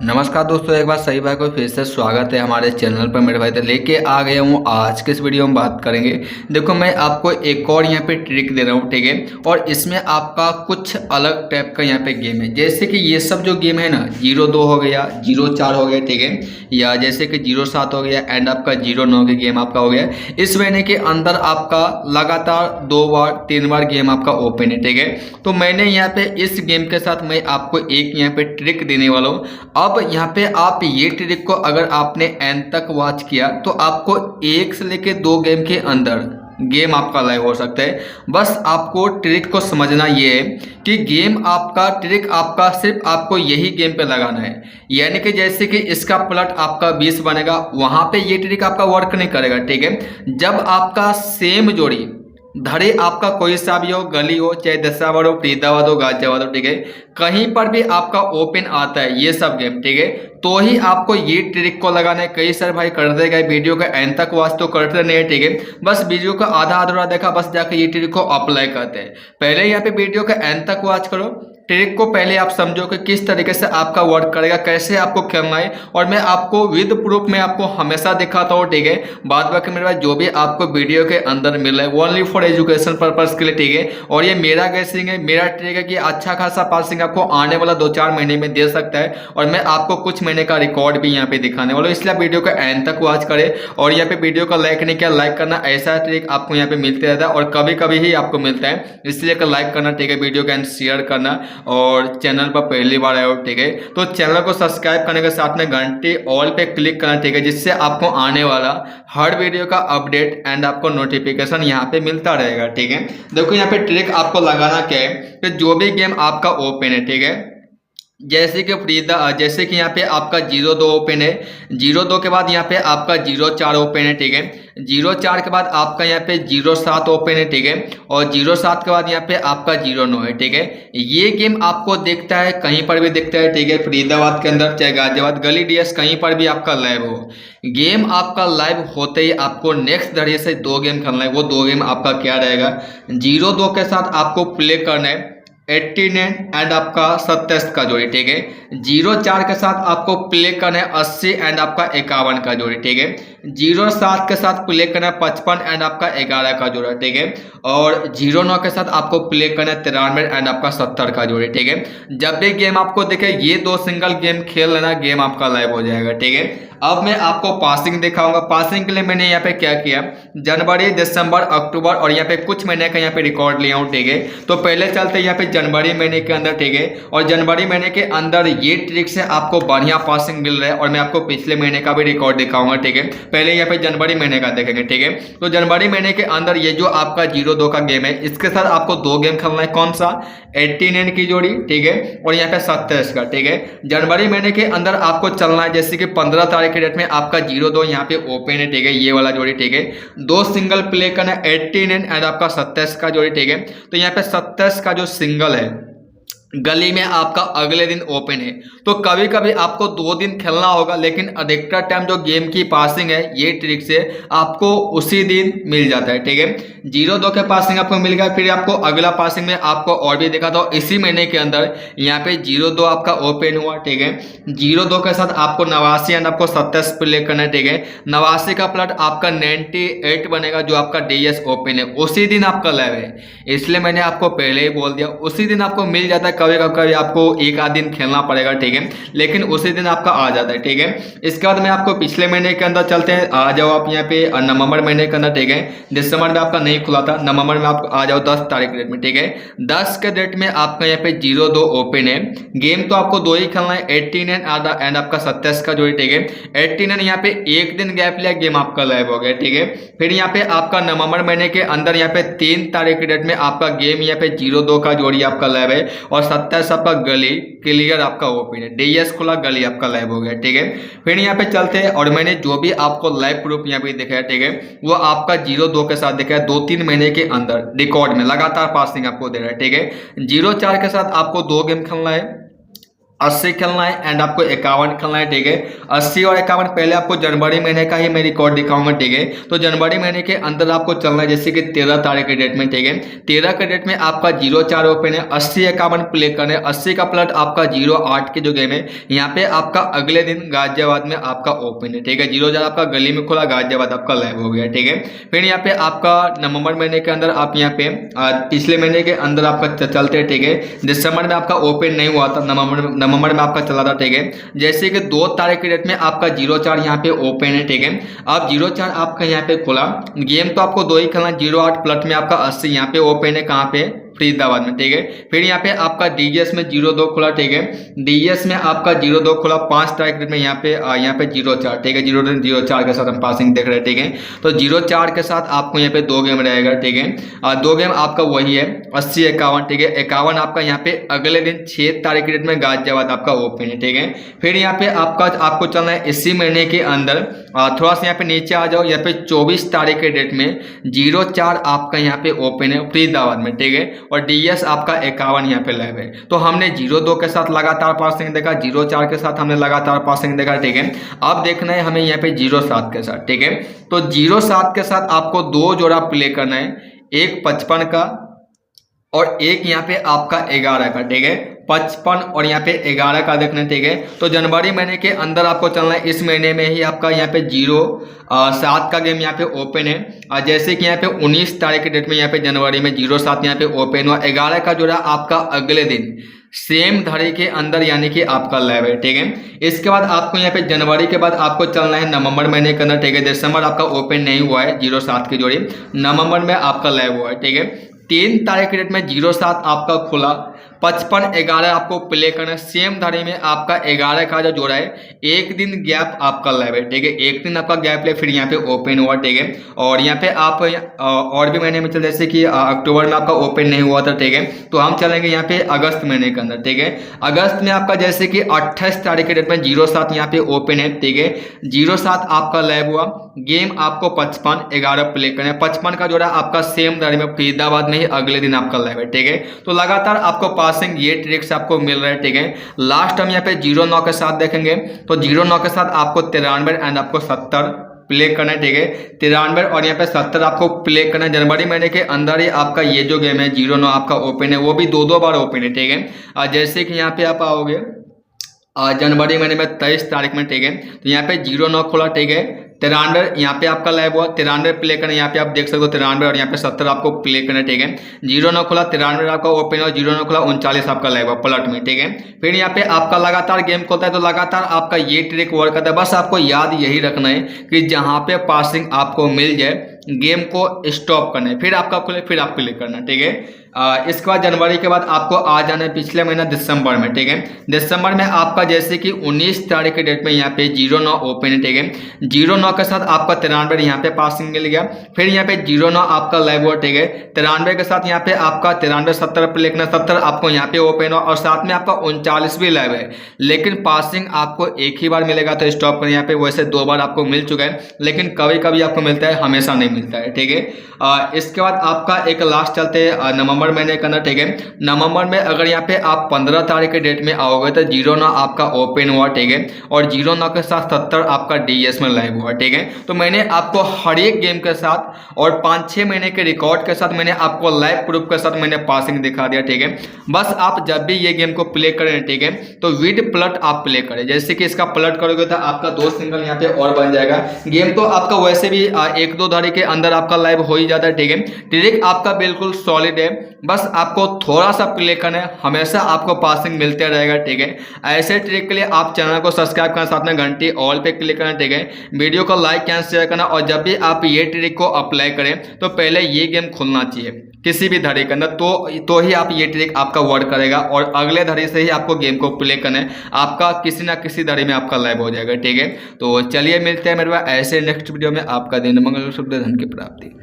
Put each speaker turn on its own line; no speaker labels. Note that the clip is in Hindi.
नमस्कार दोस्तों, एक बार सही भाई को फिर से स्वागत है हमारे चैनल पर। मेरे भाई तो लेके आ गया हूँ आज के इस वीडियो में बात करेंगे। देखो, मैं आपको एक और यहाँ पे ट्रिक दे रहा हूँ, ठीक है। और इसमें आपका कुछ अलग टाइप का यहाँ पे गेम है। जैसे कि ये सब जो गेम है ना, 0-2 हो गया, 0-4 हो गया, ठीक है, या जैसे कि 0-7 हो गया एंड आपका 0-9 के गेम आपका हो गया। इस महीने के अंदर आपका लगातार 2 बार 3 बार गेम आपका ओपन है, ठीक है। तो मैंने यहाँ पे इस गेम के साथ मैं आपको एक यहाँ पे ट्रिक देने वाला हूँ। अब यहाँ पे आप ये ट्रिक को अगर आपने एंड तक वॉच किया तो आपको 1 से लेके 2 गेम के अंदर गेम आपका लाइव हो सकता है। बस आपको ट्रिक को समझना ये है कि गेम आपका ट्रिक आपका सिर्फ आपको यही गेम पे लगाना है। यानी कि जैसे कि इसका प्लट आपका 20 बनेगा, वहां पे ये ट्रिक आपका वर्क नहीं करेगा, ठीक है। जब आपका सेम जोड़ी धरे आपका कोई सा भी हो, गली हो, चाहे दशावर हो, फरीदाबाद हो, गाजियाबाद हो, ठीक है, कहीं पर भी आपका ओपन आता है ये सब गेम, ठीक है, तो ही आपको ये ट्रिक को लगाना है। कई सारे भाई कर देगा वीडियो का एंड तक वॉच तो करते नहीं है, ठीक है, बस वीडियो का आधा अधूरा देखा, बस जाकर ये ट्रिक को अप्लाई करते हैं। पहले यहाँ पे वीडियो का एंड तक वॉच करो, ट्रिक को पहले आप समझो कि किस तरीके से आपका वर्क करेगा, कैसे आपको खेलना है। और मैं आपको विद प्रूफ में आपको हमेशा दिखाता हूँ, ठीक है। बाद बाकी मेरे पास जो भी आपको वीडियो के अंदर मिल रहा है ओनली फॉर एजुकेशन पर्पज के लिए, ठीक है। और ये मेरा गैसिंग है, मेरा ट्रिक है कि अच्छा खासा पासिंग आपको आने वाला 2-4 महीने में दे सकता है। और मैं आपको कुछ महीने का रिकॉर्ड भी यहाँ पे दिखाने वाला हूँ, इसलिए वीडियो का एंड तक वॉच करें। और यहाँ पे वीडियो का लाइक नहीं किया, लाइक करना, ऐसा ट्रिक आपको यहाँ पे मिलते रहता है और कभी कभी ही आपको मिलता है, इसलिए लाइक करना, ठीक है, वीडियो का एंड शेयर करना। और चैनल पर पहली बार आए हो, ठीक है, तो चैनल को सब्सक्राइब करने के साथ में घंटी ऑल पे क्लिक करना, ठीक है, जिससे आपको आने वाला हर वीडियो का अपडेट एंड आपको नोटिफिकेशन यहाँ पे मिलता रहेगा, ठीक है। देखो यहाँ पे ट्रिक आपको लगाना क्या है कि जो भी गेम आपका ओपन है, ठीक है, जैसे कि यहाँ पे आपका 0-2 ओपन है, 0-2 के बाद यहाँ पे आपका 0-4 ओपन है, ठीक है, 0-4 के बाद आपका यहाँ पे 0-7 ओपन है, ठीक है, और 0-7 के बाद यहाँ पे आपका 0-9 है, ठीक है। ये गेम आपको दिखता है, कहीं पर भी दिखता है, ठीक है, फरीदाबाद के अंदर, चाहे गाजियाबाद, गली डीएस, कहीं पर भी आपका लाइव हो। गेम आपका लाइव होते ही आपको नेक्स्ट धड़े से 2 गेम खेलना है। वो 2 गेम आपका क्या रहेगा, 0-2 के साथ आपको प्ले करना है 89 एंड आपका 27 का जोड़ी, ठीक है। 0-4 के साथ आपको प्ले करना है 80 एंड आपका 51 का जोड़ी, ठीक है। 0-7 के साथ प्ले करना है 55 एंड आपका 11 का जोड़ा, ठीक है। और 0-9 के साथ आपको प्ले करना है 93 एंड आपका 70 का जोड़ी, ठीक है। जब भी गेम आपको दिखे ये 2 सिंगल गेम खेल लेना, गेम आपका लाइव हो जाएगा, ठीक है। अब मैं आपको पासिंग दिखाऊंगा। पासिंग के लिए मैंने यहाँ पे क्या किया, जनवरी, दिसंबर, अक्टूबर और यहाँ पे कुछ महीने का यहाँ पे रिकॉर्ड लिया हूँ, ठीक है। तो पहले चलते यहाँ पे जनवरी महीने के अंदर, ठीक है। और जनवरी महीने के अंदर ये ट्रिक से आपको बढ़िया पासिंग मिल रहा है और मैं आपको पिछले महीने का भी रिकॉर्ड दिखाऊंगा, ठीक है। पहले यहाँ पे जनवरी महीने का देखेंगे, ठीक है। तो जनवरी महीने के अंदर ये जो आपका 0-2 का गेम है, इसके साथ आपको 2 गेम खेलना है। कौन सा, 89 की जोड़ी, ठीक है, और यहाँ पे 27 का, ठीक है। जनवरी महीने के अंदर आपको चलना है, जैसे कि 15 तारीख के डेट में आपका 0-2 यहाँ पे ओपन है, ठीक है, ये वाला जोड़ी, ठीक है। 2 सिंगल प्ले करना है 89 एंड आपका 27 का जोड़ी, ठीक है। तो यहाँ पे 27 का जो सिंगल है गली में आपका अगले दिन ओपन है, तो कभी कभी आपको 2 दिन खेलना होगा, लेकिन अधिकतर टाइम जो गेम की पासिंग है ये ट्रिक से आपको उसी दिन मिल जाता है, ठीक है। 0-2 के पासिंग आपको मिल गया, फिर आपको अगला पासिंग में आपको और भी देखा था इसी महीने के अंदर यहाँ पे 0-2 आपका ओपन हुआ, ठीक है। 0-2 के साथ आपको 89 एंड आपको 27 प्ले करना है, ठीक है। 89 का प्लट आपका 98 बनेगा, जो आपका डीएस ओपन है, उसी दिन आपका लाइव है, इसलिए मैंने आपको पहले ही बोल दिया, उसी दिन आपको मिल जाता है। कभी आपको 1 आध दिन खेलना पड़ेगा, ठीक है, लेकिन उसी दिन आपका आ जाता है, ठीक है। इसके बाद में आपको पिछले महीने के अंदर चलते हैं, आ जाओ आप यहाँ पे नवंबर महीने के अंदर, ठीक है। दिसंबर में आपका नहीं खुला था, नवंबर में आप आ जाओ 10 तारीख के डेट में, ठीक है। 10 के डेट में आपका यहाँ पे 0-2 ओपन है। गेम तो आपको 2 ही खेलना है, 89 एंड आपका 27 का जोड़ी, ठीक है। 89 यहाँ पे 1 दिन गैप लिया, गेम आपका लाइव हो गया, ठीक है। फिर यहाँ पे आपका नवंबर महीने के अंदर यहाँ पे 3 तारीख के डेट में आपका गेम यहाँ पे 0-2 का जोड़ी आपका लाइव है और 27 आपका गली क्लियर आपका ओपन है, डीएस खुला, गली आपका लाइव हो गया, ठीक है। फिर यहाँ पे चलते हैं और मैंने जो भी आपको लाइव प्रूफ यहाँ पे दिखाया, ठीक है, वो आपका 0-2 के साथ दिखाया 2-3 महीने के अंदर रिकॉर्ड में लगातार पासिंग आपको दे रहा है, ठीक है। 0-4 के साथ आपको 2 गेम खेलना है, 80 खेलना है एंड आपको 51 खेलना है, ठीक है। 80 और 51 पहले आपको जनवरी महीने का ही मैं रिकॉर्ड दिखाऊंगा, ठीक है। तो जनवरी महीने के अंदर आपको चलना है, जैसे कि 13 तारीख के डेट में, ठीक है। 13 के डेट में आपका 0-4 ओपन है, 80-51 प्ले करने, 80 का प्लट आपका 0-8 के जो गेम है यहाँ पे आपका अगले दिन गाजियाबाद में आपका ओपन है, ठीक है। 0-4 आपका गली में खुला, गाजियाबाद आपका लाइव हो गया, ठीक है। फिर यहाँ पे आपका नवंबर महीने के अंदर आप यहाँ पे पिछले महीने के अंदर आपका चलते, ठीक है। दिसंबर में आपका ओपन नहीं हुआ था, नवंबर में आपका चला था, ठीक है। जैसे कि 2 तारीख के डेट में आपका 0-4 यहाँ पे ओपन है, ठीक है। अब 0-4 आपका यहाँ पे खुला गेम, तो आपको 2 ही खेलना, 0-8 प्लट में आपका 80 यहाँ पे ओपन है, कहाँ पे, फरीदाबाद में, ठीक है। फिर यहाँ पे आपका डीएस में 0-2 खुला, ठीक है। डीएस में आपका 0-2 खुला 5 तारीख में यहाँ पे 0-4, ठीक है। 0-4 के साथ हम पासिंग देख रहे हैं, ठीक है। तो 0-4 के साथ आपको यहाँ पे 2 गेम रहेगा, ठीक है। 2 गेम आपका वही है 80-51, ठीक है। 51 आपका यहाँ पे अगले दिन 6 तारीख के डेट में गाजियाबाद आपका ओपन है, ठीक है। फिर यहाँ पे आपको चलना है इसी महीने के अंदर, थोड़ा सा यहाँ पे नीचे आ जाओ, यहाँ पे 24 तारीख के डेट में 0-4 आपका यहाँ पे ओपन है फरीदाबाद में, ठीक है। और डीएस आपका 51 यहाँ पे लाइव है। तो हमने 0-2 के साथ लगातार पासिंग देखा, 0-4 के साथ हमने लगातार पासिंग देखा, ठीक है। अब देखना है हमें यहाँ पे 0-7 के साथ, ठीक है। तो 0-7 के साथ आपको 2 जोड़ा प्ले करना है, एक 55 का और एक यहाँ पे आपका 11 का, ठीक है। 55 और यहाँ पे 11 का देखना है, ठीक है। तो जनवरी महीने के अंदर आपको चलना है, इस महीने में ही आपका यहाँ पे 0-7 का गेम यहाँ पे ओपन है। जैसे कि यहाँ पे 19 तारीख के डेट में यहाँ पे जनवरी में 0-7 यहाँ पे ओपन हुआ, 11 का जोड़ा आपका अगले दिन सेम धड़ी के अंदर यानी कि आपका लाइव है, ठीक है। इसके बाद आपको यहाँ पे जनवरी के बाद आपको चलना है नवंबर महीने के अंदर, ठीक है। दिसंबर आपका ओपन नहीं हुआ है 0-7 की जोड़ी, नवंबर में आपका लाइव हुआ है, ठीक है। 3 तारीख के डेट में 0-7 आपका खुला, 55-11 आपको प्ले करना, सेम धड़ी में आपका 11 का जो जोड़ा है, एक दिन गैप आपका लाइव है, ठीक है। एक दिन आपका गैप ले फिर यहाँ पे ओपन हुआ, ठीक है। और यहाँ पे आप और भी महीने में चल, जैसे कि अक्टूबर में आपका ओपन नहीं हुआ था, ठीक है। तो हम चलेंगे यहाँ पे अगस्त महीने के अंदर, ठीक है। अगस्त में आपका जैसे कि 28 तारीख के डेट में 0-7 यहाँ पे ओपन है, ठीक है। 0-7 आपका लाइव हुआ, गेम आपको 55-11 प्ले करना है, 55 का जोड़ा आपका सेम धड़ी में फरीदाबाद में ही अगले दिन आपका लाइव है, ठीक है। तो लगातार आपको पासिंग ये ट्रिक्स आपको मिल रहा है, ठीक है। लास्ट हम यहाँ पे 0-9 के साथ देखेंगे, तो 0-9 के साथ आपको 93 एंड आपको 70 प्ले करना है, ठीक है। 93 और यहाँ पे 70 आपको प्ले करना है। जनवरी महीने के अंदर ही आपका ये जो गेम है 0-9 आपका ओपन है, वो भी 2-2 बार ओपन है, ठीक है। जैसे कि यहाँ पे आप आओगे जनवरी महीने में 23 तारीख में, ठीक है। तो यहाँ पे 0-9 खुला, ठीक है। 93 यहाँ पे आपका लाइव हुआ, 93 प्ले करना, यहाँ पे आप देख सकते हो 93 और यहाँ पे 70 आपको प्ले करना, ठीक है। 0-9 खुला, 93 आपका ओपन और 0-9 खुला, 39 आपका लाइव हुआ पलट में, ठीक है। फिर यहाँ पे आपका लगातार गेम खोलता है, तो लगातार आपका ये ट्रिक वर्क करता है। बस आपको याद यही रखना है कि जहाँ पे पासिंग आपको मिल जाए गेम को स्टॉप करना है, फिर आपका खुले फिर आप प्ले करना, ठीक है। इसके बाद जनवरी के बाद आपको आ जाना है पिछले महीना दिसंबर में, ठीक है। दिसंबर में आपका जैसे कि 19 तारीख के डेट में यहाँ पे 0-9 ओपन है, ठीक है। 0-9 के साथ आपका 93 यहाँ पे पासिंग मिल गया, फिर यहाँ पे 0-9 आपका लाइव हुआ, ठीक है। 93 के साथ यहाँ पे आपका 93-70 प्ले करना, 70 आपको यहाँ पे ओपन हुआ और साथ में आपका 39 भी लाइव है। लेकिन पासिंग आपको एक ही बार मिलेगा, तो स्टॉप कर, यहाँ पे वैसे 2 बार आपको मिल चुका है, लेकिन कभी कभी आपको मिलता है, हमेशा नहीं मिलता है, ठीक है। इसके बाद आपका एक लास्ट चलते हैं नवंबर महीने के अंदर, ठीक है। नवंबर में अगर यहाँ पे आप 15 तारीख के डेट में आओगे तो 0-9 आपका ओपन हुआ, ठीक है। और 0-9 के साथ 70 आपका डीएस में लाइव हुआ, ठीक है। तो मैंने आपको हर एक गेम के साथ और 5-6 महीने के रिकॉर्ड के साथ मैंने आपको लाइव प्रूफ के साथ मैंने पासिंग दिखा दिया, ठीक है। बस आप जब भी ये गेम को प्ले करें, ठीक है, तो विद प्लट आप प्ले करें। जैसे कि इसका प्लट करोगे तो आपका 2 सिंगल यहाँ पे और बन जाएगा। गेम तो आपका वैसे भी 1-2 धारी के अंदर आपका लाइव हो ही जाता है, ठीक है। ट्रिक आपका बिल्कुल सॉलिड है, बस आपको थोड़ा सा प्ले करना है, हमेशा आपको पासिंग मिलते रहेगा, ठीक है। ऐसे ट्रिक के लिए आप चैनल को सब्सक्राइब करना, साथ में घंटी ऑल पे क्लिक करना, ठीक है। वीडियो को लाइक एंड शेयर करना, और जब भी आप ये ट्रिक को अप्लाई करें तो पहले ये गेम खुलना चाहिए किसी भी धड़ी के अंदर, तो ही आप ये ट्रिक आपका वर्क करेगा और अगले धड़ी से ही आपको गेम को प्ले करना है, आपका किसी ना किसी धड़ी में आपका लाइव हो जाएगा, ठीक है। तो चलिए मिलते हैं मेरे पास ऐसे नेक्स्ट वीडियो में। आपका दिन मंगल, शुभ, धन की प्राप्ति।